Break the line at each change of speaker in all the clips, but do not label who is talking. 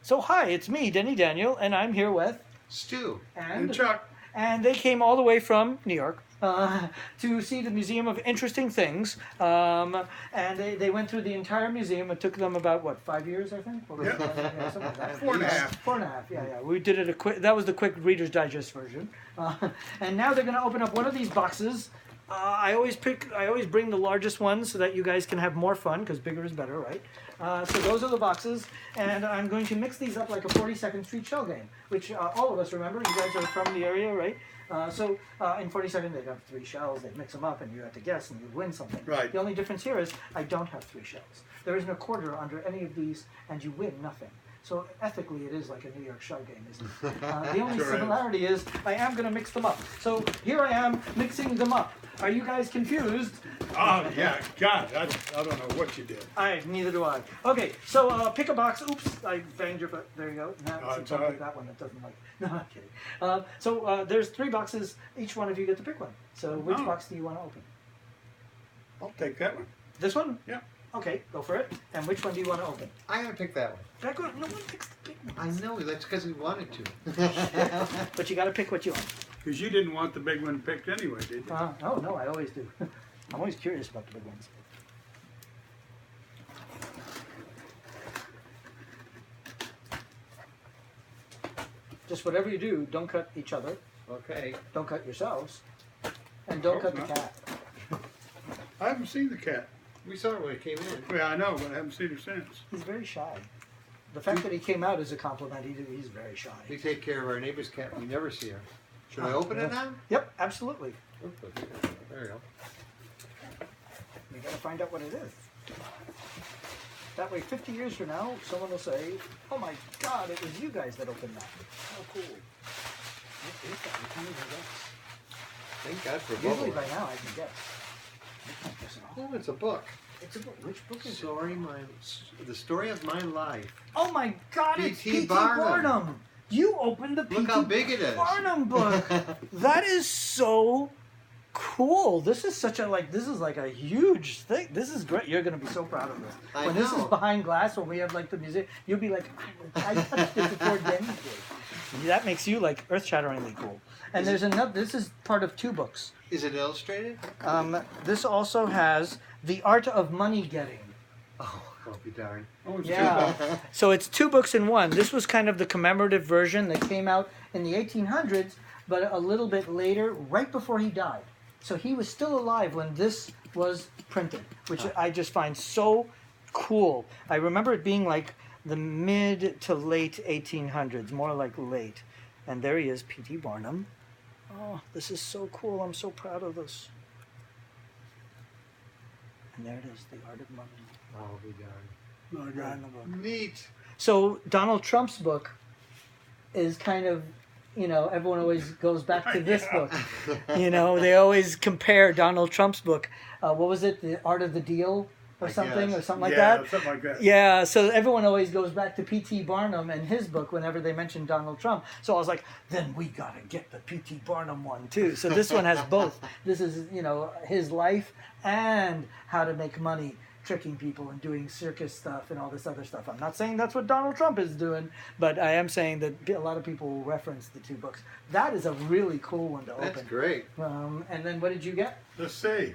So hi, it's me, Denny Daniel, and I'm here with
Stu.
And Chuck.
and they came all the way from New York to see the Museum of Interesting Things. And they went through the entire museum. It took them about, what, 5 years, I think? What was it? Yeah, something like that.
4.5.
4.5, yeah. We did it that was the quick Reader's Digest version. And now they're going to open up one of these boxes. I always bring the largest ones so that you guys can have more fun, because bigger is better, right? So those are the boxes, and I'm going to mix these up like a 42nd Street shell game, which all of us remember. You guys are from the area, right? So in 42nd, they'd have 3 shells, they'd mix them up, and you have to guess, and you'd win something.
Right.
The only difference here is I don't have 3 shells. There isn't a quarter under any of these, and you win nothing. So ethically, it is like a New York shell game, isn't it? The only similarity is I am going to mix them up. So here I am mixing them up. Are you guys confused?
Oh, yeah, God, I don't know what you did.
Neither do I. Okay, so pick a box. Oops, I banged your foot. There you go. Now
It's
don't
all
pick
right.
that one. That doesn't like. No, I'm kidding. So there's 3 boxes. Each one of you get to pick one. So which
Oh.
box do you want to open?
I'll take that one.
This one?
Yeah.
Okay, go for it. And which one do you want to open?
I'm going to pick that one.
That one. No one picks the big
I
ones.
know, that's because we wanted to.
But you got to pick what you want.
Because you didn't want the big one picked anyway, did you?
No, I always do. I'm always curious about the big ones. Just whatever you do, don't cut each other,
Okay.
don't cut yourselves, and don't cut the
Hope not.
cat.
I haven't seen the cat.
We saw it when it came in.
Yeah, I know, but I haven't seen her since.
He's very shy. The fact that he came out is a compliment. He's very shy.
We take care of our neighbor's cat. We never see her. Should I open it now?
Yep, absolutely.
There you go.
We gotta find out what it is. That way, 50 years from now, someone will say, "Oh my God, it was you guys that opened that." How cool! What is that? I can't even guess.
Thank God for
Usually
bubble.
by now I can guess. I can't guess at all.
Oh, it's a book.
It's a book. Which book is it?
The story of my life.
Oh my God! It's
P.T.
P.T.
Barnum.
Barnum. You opened the P.T.
Look how big it is.
Barnum book. That is so cool. This is such a this is like a huge thing. This is great. You're gonna be so proud of this.
I
When this is
know.
behind glass, when we have like the museum, you'll be like, I touched it before Denny did. That makes you like earth-shatteringly cool. And there's another. This is part of 2 books.
Is it illustrated?
This also has The Art of Money Getting.
Oh, I'll be darned.
Oh, it's
Yeah. So it's 2 books in one. This was kind of the commemorative version that came out in the 1800s, but a little bit later, right before he died. So he was still alive when this was printed, which I just find so cool. I remember it being like the mid to late 1800s, more like late. And there he is, P.T. Barnum. Oh, this is so cool. I'm so proud of this. And there it is, The Art of Money.
I'll be darned.
Oh,
Right
God.
in the book.
Neat.
So Donald Trump's book is kind of, everyone always goes back to this book. They always compare Donald Trump's book. What was it? The Art of the Deal or
I
something
guess.
or something like
Yeah,
that?
something like that.
Yeah, so everyone always goes back to P.T. Barnum and his book whenever they mention Donald Trump. So I was like, then we gotta get the P.T. Barnum one too. So this one has both. This is, his life and how to make money tricking people and doing circus stuff and all this other stuff. I'm not saying that's what Donald Trump is doing, but I am saying that a lot of people will reference the 2 books. That is a really cool one to open.
That's great.
And then what did you get?
Let's see.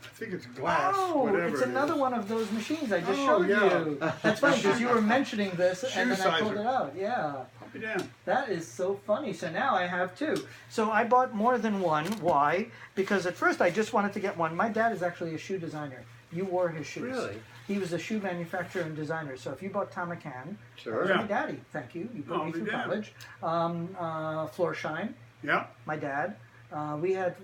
I think it's glass,
Oh,
whatever
it's
it
another
is.
one of those machines I just
Oh,
showed
yeah.
you. That's funny because you were mentioning this and then
Shoe
I pulled
sizer.
it out. Yeah,
I'll be down.
that is so funny. So now I have 2. So I bought more than one. Why? Because at first I just wanted to get one. My dad is actually a shoe designer. You wore his shoes.
Really?
He was a shoe manufacturer and designer. So if you bought Tom McCann,
Sure.
that was
Yeah.
my daddy. Thank you. You put
Oh,
me through
yeah.
college. Floor Shine,
Yeah.
my dad. We had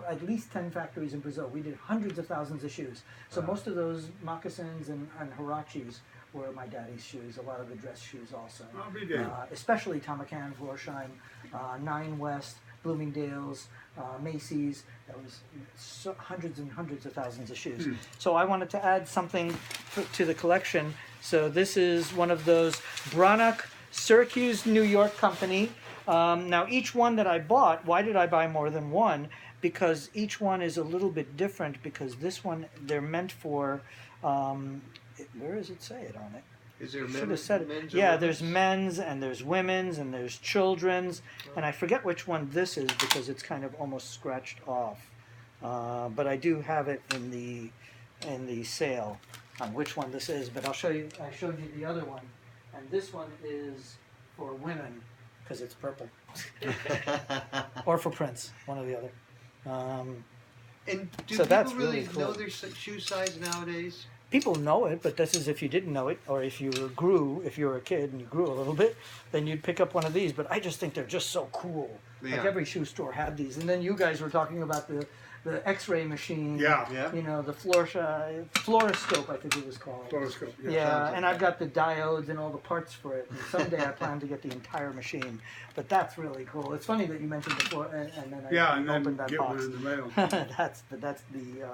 at least 10 factories in Brazil. We did hundreds of thousands of shoes. So
Wow.
most of those moccasins and Huaraches were my daddy's shoes. A lot of the dress shoes also.
I'll be damned.
Especially Tom McCann, Florsheim, Nine West, Bloomingdale's, Macy's. That was hundreds and hundreds of thousands of shoes. So I wanted to add something to the collection. So this is one of those Brannock Syracuse, New York company. Now each one that I bought, why did I buy more than one? Because each one is a little bit different, because this one, they're meant for, where does it say it on it?
Is there
Should have
men's,
said it.
men's or
Yeah,
women's?
there's men's and there's women's and there's children's, and I forget which one this is because it's kind of almost scratched off. But I do have it in the sale on which one this is. But I'll show you. I showed you the other one, and this one is for women because it's purple, or for Prince, one or the other.
And do
So
people
that's
really
really cool.
know their shoe size nowadays?
People know it, but this is if you didn't know it, or if you if you were a kid and you grew a little bit, then you'd pick up one of these. But I just think they're just so cool. Like
Yeah.
every shoe store had these. And then you guys were talking about the X-ray machine.
Yeah.
Yeah.
You know, the fluoroscope, I think it was called.
Fluoroscope.
Yeah,
sounds like
and I've
that.
got the diodes and all the parts for it. And someday I plan to get the entire machine. But that's really cool. It's funny that you mentioned the floor, and then I
Yeah, and then
opened that
get
box.
one in the mail.
that's the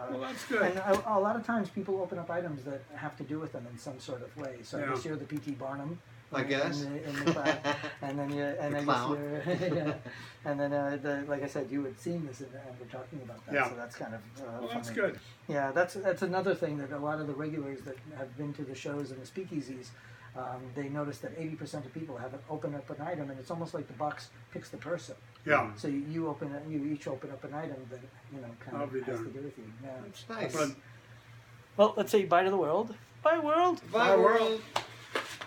Well, that's good.
and a lot of times people open up items that have to do with them in some sort of way. So
Yeah.
this year the P.T. Barnum,
I guess.
in the class, and then
The
this
clown.
year, yeah. And then like I said, you had seen this and we're talking about that.
Yeah.
So that's kind of
Well,
funny.
that's good.
Yeah, that's another thing that a lot of the regulars that have been to the shows and the speakeasies. They notice that 80% of people haven't opened up an item, and it's almost like the box picks the person.
Yeah.
So you each open up an item that kind
I'll
of
be
has
darned.
to do with you. Yeah.
It's nice.
But
Well, let's say bye to the world. Bye, world.
Bye,
Bye, world.
world.